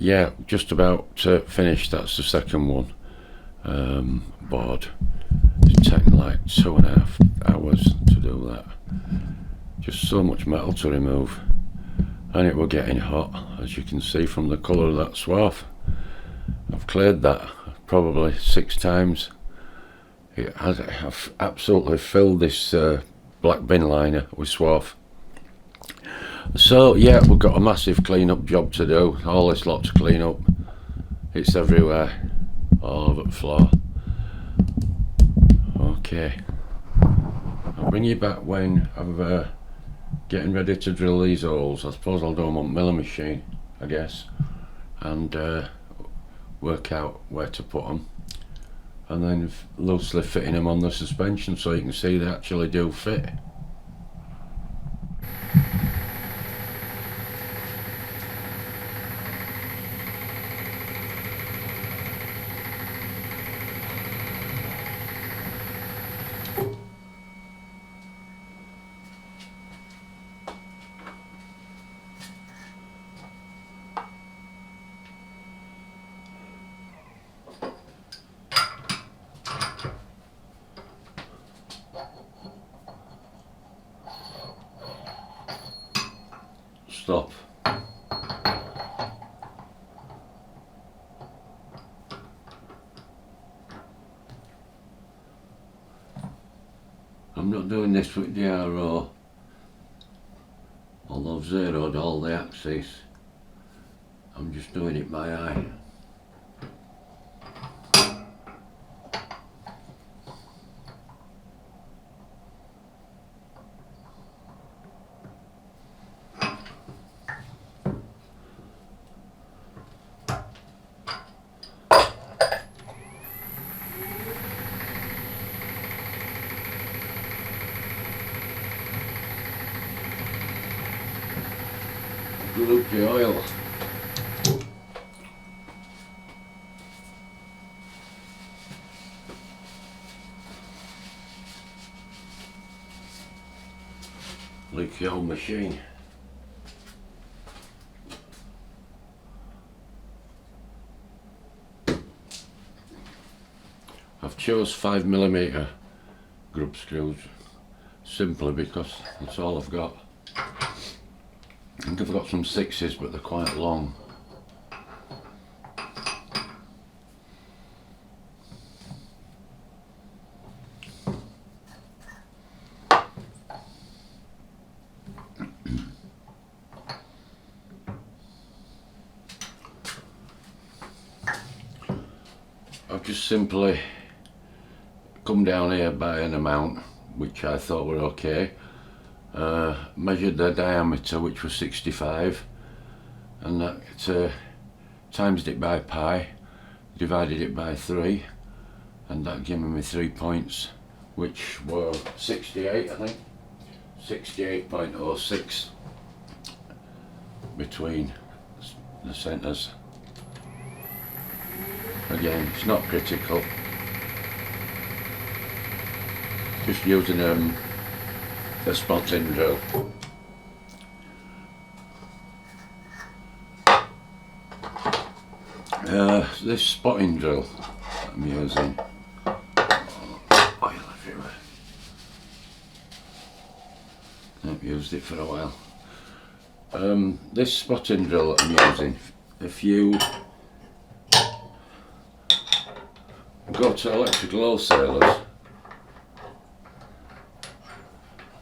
yeah, just about finished. That's the second one. Board. It's taken like 2.5 hours to do that. Just so much metal to remove, and it were getting hot, as you can see from the colour of that swath. I've cleared that probably 6 times. I've absolutely filled this black bin liner with swath. So yeah, we've got a massive clean up job to do. All this lot to clean up. It's everywhere, all over the floor. Okay, I'll bring you back when I'm getting ready to drill these holes. I suppose I'll do them on milling machine, I guess, and work out where to put them, and then loosely fitting them on the suspension so you can see they actually do fit. Stop. I'm not doing this with DRO, although I've zeroed all the axes. I'm just doing it by eye. Look the oil. Leaky old machine. I've chose 5mm grub screws simply because that's all I've got. I think I've got some 6s, but they're quite long. I've just simply come down here by an amount which I thought were okay. Measured the diameter, which was 65, and that times it by pi, divided it by 3, and that gave me 3 points, which were 68, I think, 68.06 between the centres. Again, it's not critical, just using a spotting drill. This spotting drill I'm using, oil everywhere. I've used it for a while. This spotting drill that I'm using, if you go to electrical wholesalers,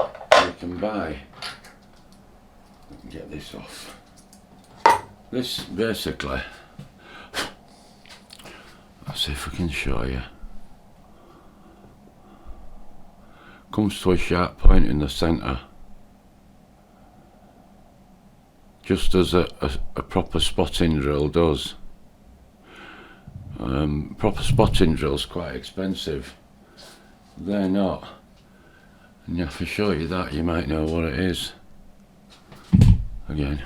you can buy, get this off. This basically, let's see if I can show you, comes to a sharp point in the centre, just as a proper spotting drill does. Proper spotting drill's quite expensive. They're not. And if I show you that, you might know what it is. Again,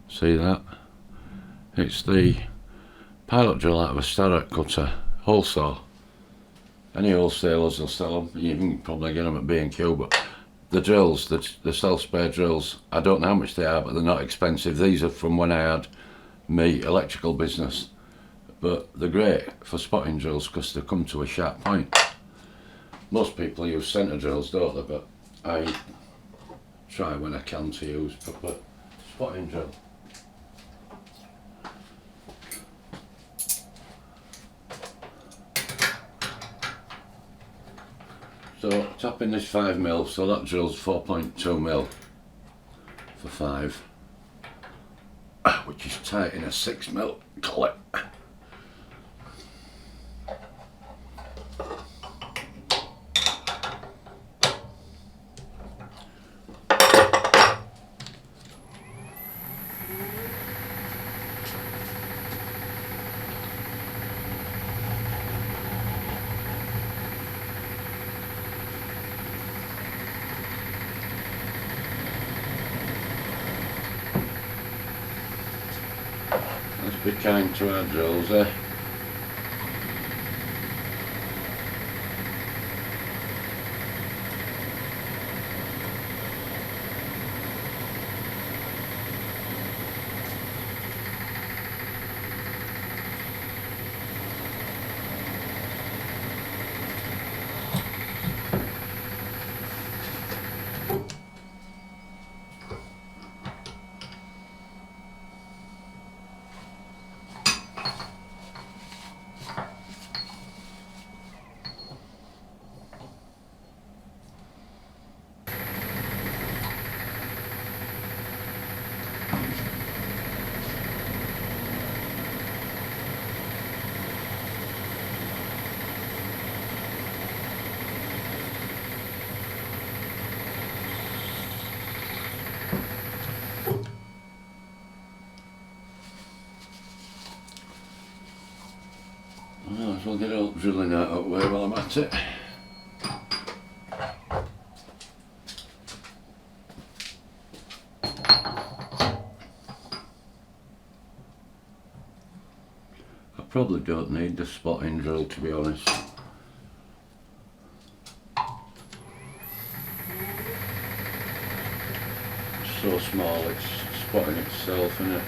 see that? It's the pilot drill out of a Starrett cutter, hole saw. Any wholesalers will sell them. You can probably get them at B&Q, but the drills, the self-spare drills, I don't know how much they are, but they're not expensive. These are from when I had my electrical business, but they're great for spotting drills because they come to a sharp point. Most people use centre drills, don't they? But I try when I can to use proper spotting drill. So tapping this 5mm, so that drill's 4.2mm for 5, which is tight in a 6mm collet. Let's be kind to our drills, eh? Might as well get all drilling out of the way while I'm at it. I probably don't need the spotting drill, to be honest. It's so small, it's spotting itself, isn't it?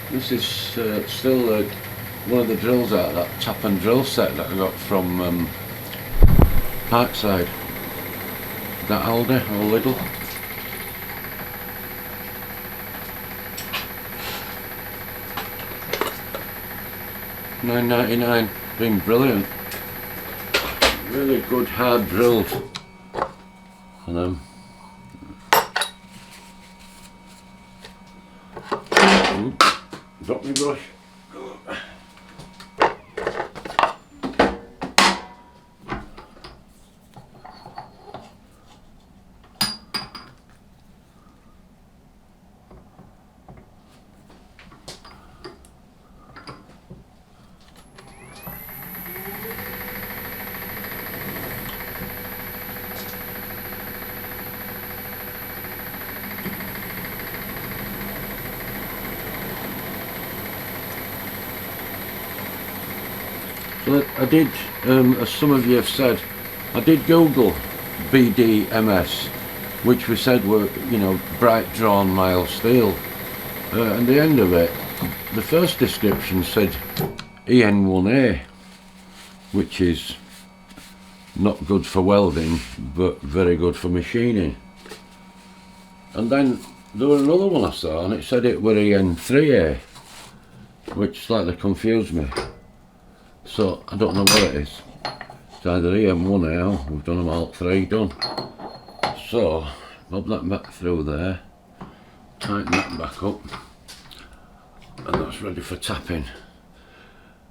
This is still one of the drills out of that tap and drill set that I got from Parkside. That Aldi or Lidl. £9.99, been brilliant. Really good hard drills. And drop my brush. So I did, as some of you have said, I did Google BDMS, which we said were, you know, bright drawn mild steel. And the end of it, the first description said EN1A, which is not good for welding, but very good for machining. And then there was another one I saw, and it said it were EN3A, which slightly confused me. So I don't know what it is. It's either EM1 or L. We've done them all three done. So bob that back through there, tighten that back up, and that's ready for tapping.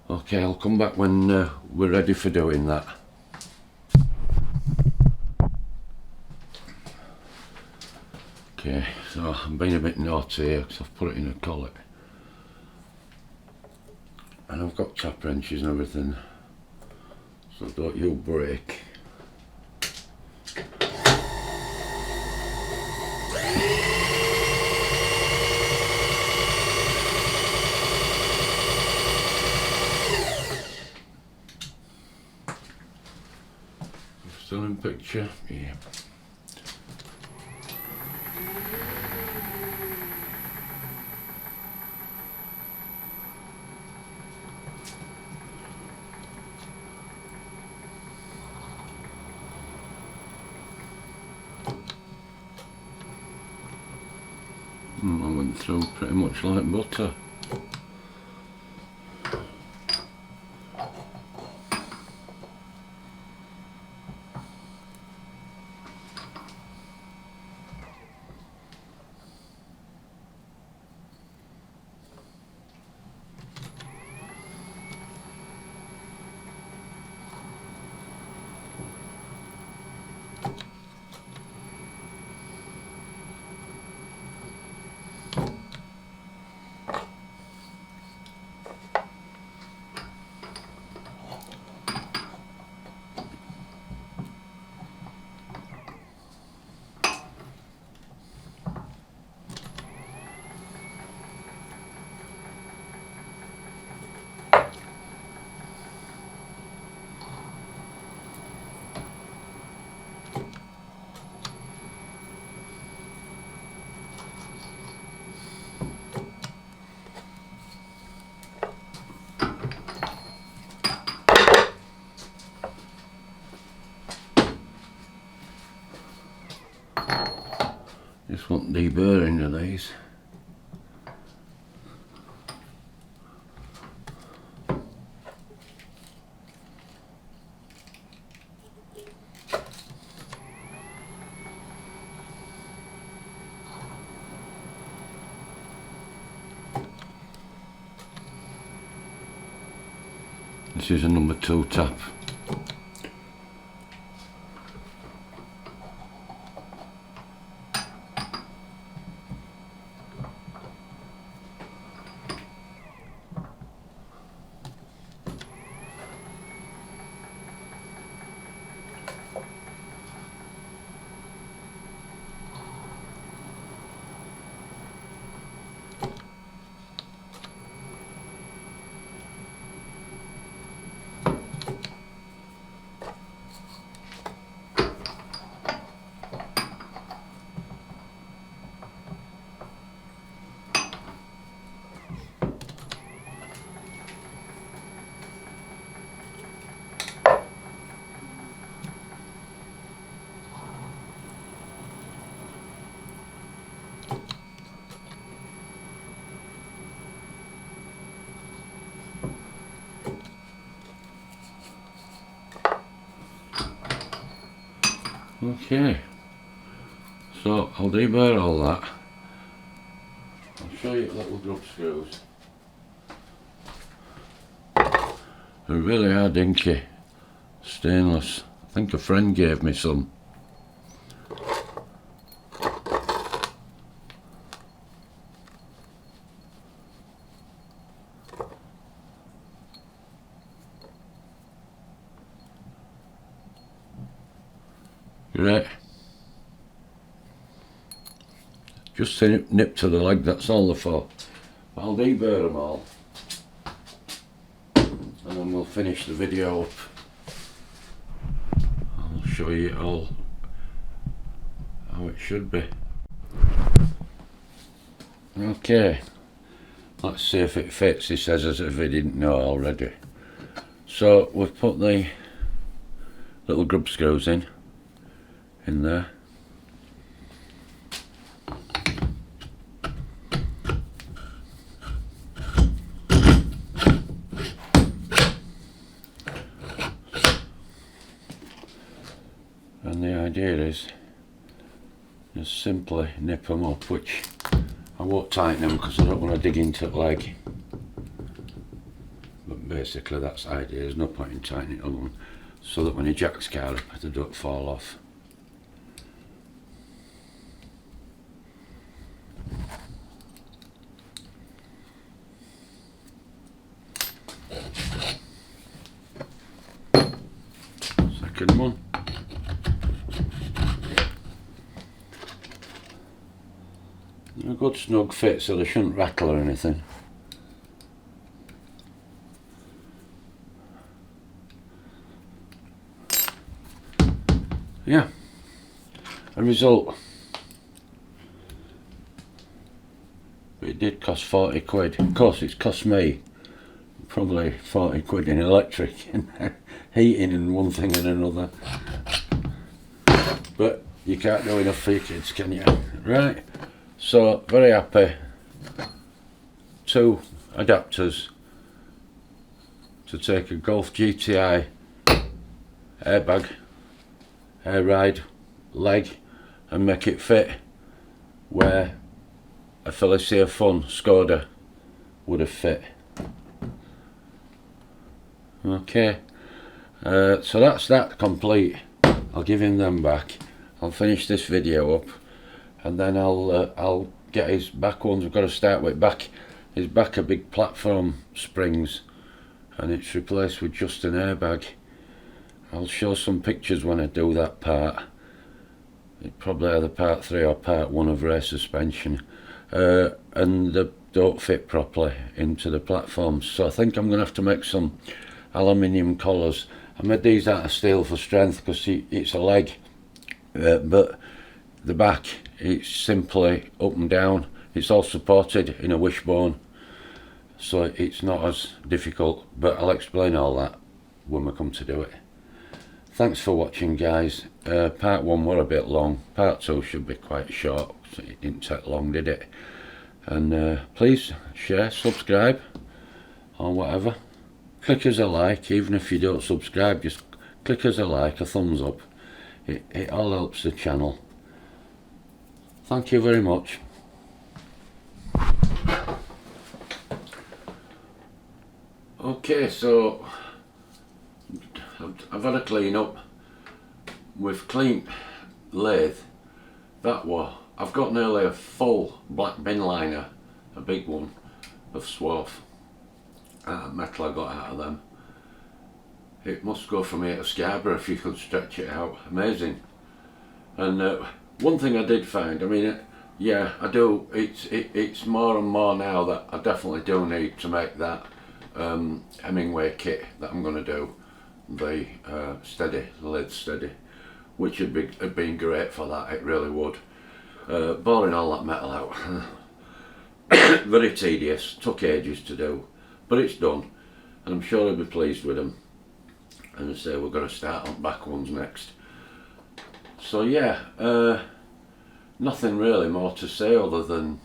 Okay, I'll come back when we're ready for doing that. Okay, so I'm being a bit naughty here because I've put it in a collet. And I've got tap wrenches and everything, so don't you break. Still in picture? Yeah. I went through pretty much like butter. Just want deburring of these. This is a number 2 tap. Okay, so I'll deburr all that. I'll show you little grub screws. They really are dinky, stainless. I think a friend gave me some. Great. Just nip to the leg, that's all they're for. I'll deburr them all, and then we'll finish the video up. I'll show you it all how it should be. Okay, let's see if it fits. He says as if he didn't know already. So we've put the little grub screws in there. and the idea is just simply nip them up, which I won't tighten them because I don't want to dig into the leg. But basically that's the idea, there's no point in tightening them so that when you jack the car up they don't fall off. Second one. A good snug fit so they shouldn't rattle or anything. Yeah, a result. But it did cost 40 quid. Of course it's cost me probably 40 quid in electric and heating and one thing and another. But you can't do enough for your kids, can you? Right, so very happy. 2 adapters to take a Golf GTI airbag, air ride, leg, and make it fit where a Felicia Fun Skoda would have fit. Okay, so that's that complete. I'll give him them back. I'll finish this video up, and then I'll get his back ones. We've got to start with back. His back are big platform springs, and it's replaced with just an airbag. I'll show some pictures when I do that part. It probably either part 3 or part 1 of rear suspension, and they don't fit properly into the platforms. So I think I'm going to have to make some aluminium collars. I made these out of steel for strength because it's a leg, but the back it's simply up and down. It's all supported in a wishbone, so it's not as difficult, but I'll explain all that when we come to do it. Thanks for watching, guys. Part 1 were a bit long, part 2 should be quite short, so it didn't take long, did it? And please share, subscribe or whatever. Click us a like. Even if you don't subscribe, just click us a like, a thumbs up. It all helps the channel. Thank you very much. Okay, so I've had a clean up. We've cleaned lathe. That was, I've got nearly a full black bin liner, a big one, of swarf. Metal I got out of them. It must go from here to Scarborough if you could stretch it out. Amazing. And one thing I did find, I mean, yeah, I do. It's more and more now that I definitely do need to make that Hemingway kit that I'm going to do. The steady, the lid steady, which had been great for that. It really would. Boring all that metal out. Very tedious. Took ages to do. But it's done, and I'm sure he'll be pleased with them. And I say we're going to start on back ones next. So yeah, nothing really more to say other than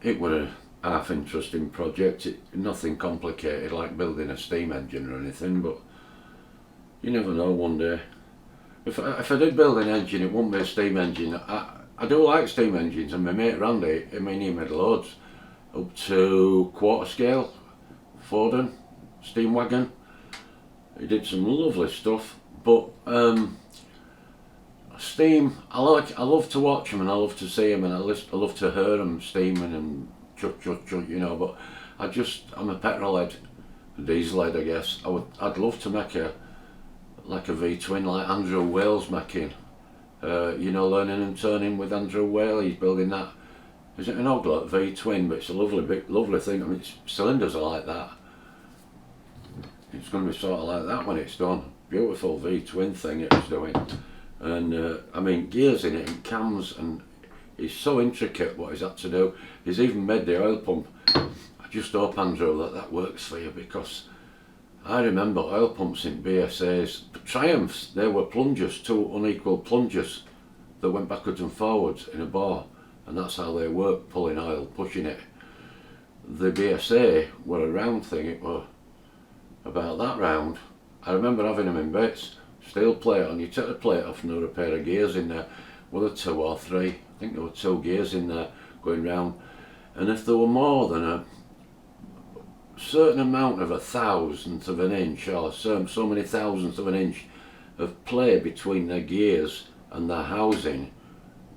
it was a half interesting project. Nothing complicated like building a steam engine or anything, but you never know one day. If I did build an engine, it wouldn't be a steam engine. I do like steam engines, and my mate Randy, I mean, he made loads. Up to quarter scale, Forden, steam wagon. He did some lovely stuff, but steam, I love to watch them and I love to see them and I love to hear them steaming and chut, you know. But I'm a petrol head, a diesel head, I guess. I'd love to make like a V-twin like Andrew Whale's making. You know, learning and turning with Andrew Whale. He's building that. Is it an Oglot V-twin? But it's a lovely thing. I mean, cylinders are like that. It's going to be sort of like that when it's done. Beautiful V-twin thing it was doing. And I mean, gears in it and cams, and it's so intricate what he's had to do. He's even made the oil pump. I just hope, Andrew, that works for you, because I remember oil pumps in BSA's. Triumphs, they were plungers, 2 unequal plungers that went backwards and forwards in a bore. And that's how they work, pulling oil, pushing it. The BSA were a round thing, it were about that round. I remember having them in bits, steel plate on. You take the plate off and there were a pair of gears in there, whether 2 or 3, I think there were 2 gears in there going round, and if there were more than a certain amount of a thousandth of an inch, or so many thousandths of an inch of play between their gears and their housing,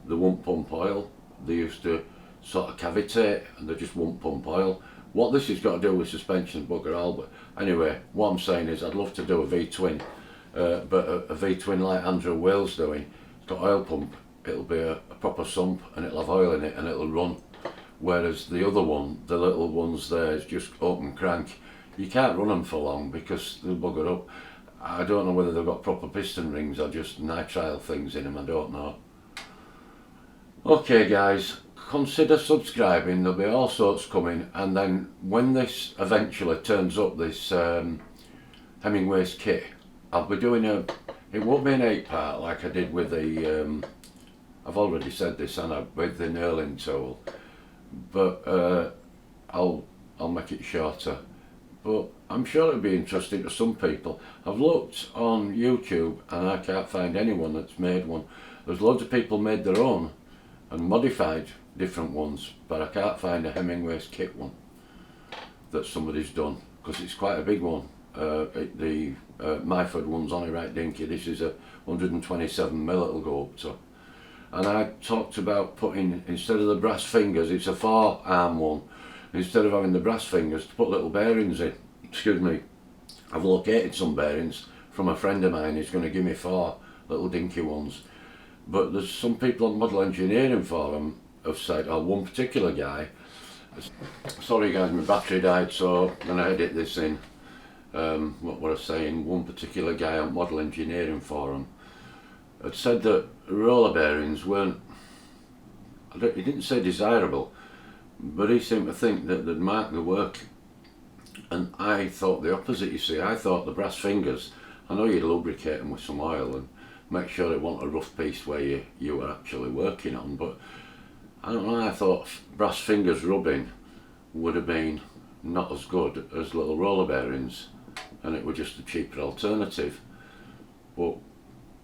they won't pump oil. They used to sort of cavitate and they just won't pump oil. What this has got to do with suspension, bugger all, but anyway, what I'm saying is I'd love to do a V-twin, but a V-twin like Andrew Wales doing, it's got oil pump, it'll be a proper sump and it'll have oil in it and it'll run. Whereas the other one, the little ones there, is just open crank. You can't run them for long because they'll bugger up. I don't know whether they've got proper piston rings or just nitrile things in them, I don't know. Okay guys, consider subscribing, there'll be all sorts coming, and then when this eventually turns up, this Hemingway's kit, I'll be doing it won't be an 8-part like I did with the, I've already said this, and with the knurling tool, but I'll make it shorter. But I'm sure it'll be interesting to some people. I've looked on YouTube and I can't find anyone that's made one. There's loads of people made their own and modified different ones, but I can't find a Hemingway's kit one that somebody's done, because it's quite a big one. The Myford one's only right dinky. This is a 127mm it'll go up to. And I talked about putting, instead of the brass fingers, it's a 4-arm one, instead of having the brass fingers, to put little bearings in. Excuse me, I've located some bearings from a friend of mine who's going to give me 4 little dinky ones. But there's some people on Model Engineering Forum have said, or one particular guy, sorry guys, my battery died, so I'm going to edit this in. What was I saying? One particular guy on Model Engineering Forum had said that roller bearings weren't, he didn't say desirable, but he seemed to think that they'd mark the work. And I thought the opposite, you see. I thought the brass fingers, I know you'd lubricate them with some oil and make sure it wasn't a rough piece where you were actually working on, but I don't know, I thought brass fingers rubbing would have been not as good as little roller bearings, and it was just a cheaper alternative. But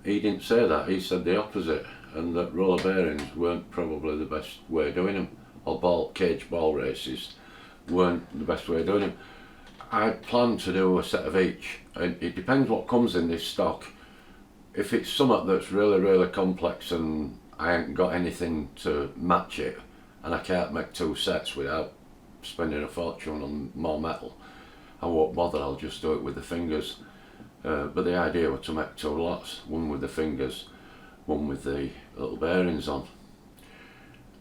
he didn't say that, he said the opposite, and that roller bearings weren't probably the best way of doing them, or cage ball races weren't the best way of doing them. I plan to do a set of each, and it depends what comes in this stock. If it's something that's really complex and I ain't got anything to match it, and I can't make 2 sets without spending a fortune on more metal, I won't bother, I'll just do it with the fingers. But the idea was to make 2 lots, one with the fingers, one with the little bearings on.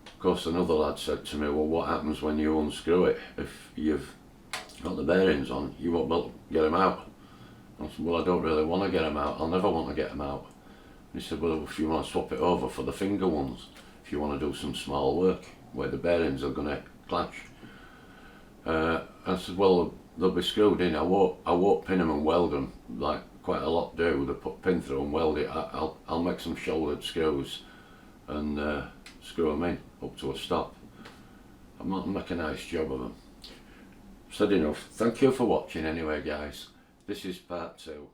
Of course, another lad said to me, well, what happens when you unscrew it? If you've got the bearings on, you won't be able to get them out. I said, well, I don't really want to get them out, I'll never want to get them out. And he said, well, if you want to swap it over for the finger ones, if you want to do some small work where the bearings are going to clash. I said, well, they'll be screwed in, I won't pin them and weld them, like quite a lot do. They put pin through and weld it. I'll make some shouldered screws and screw them in up to a stop. I'll make a nice job of them. Said enough. Thank you for watching anyway guys. This is part 2.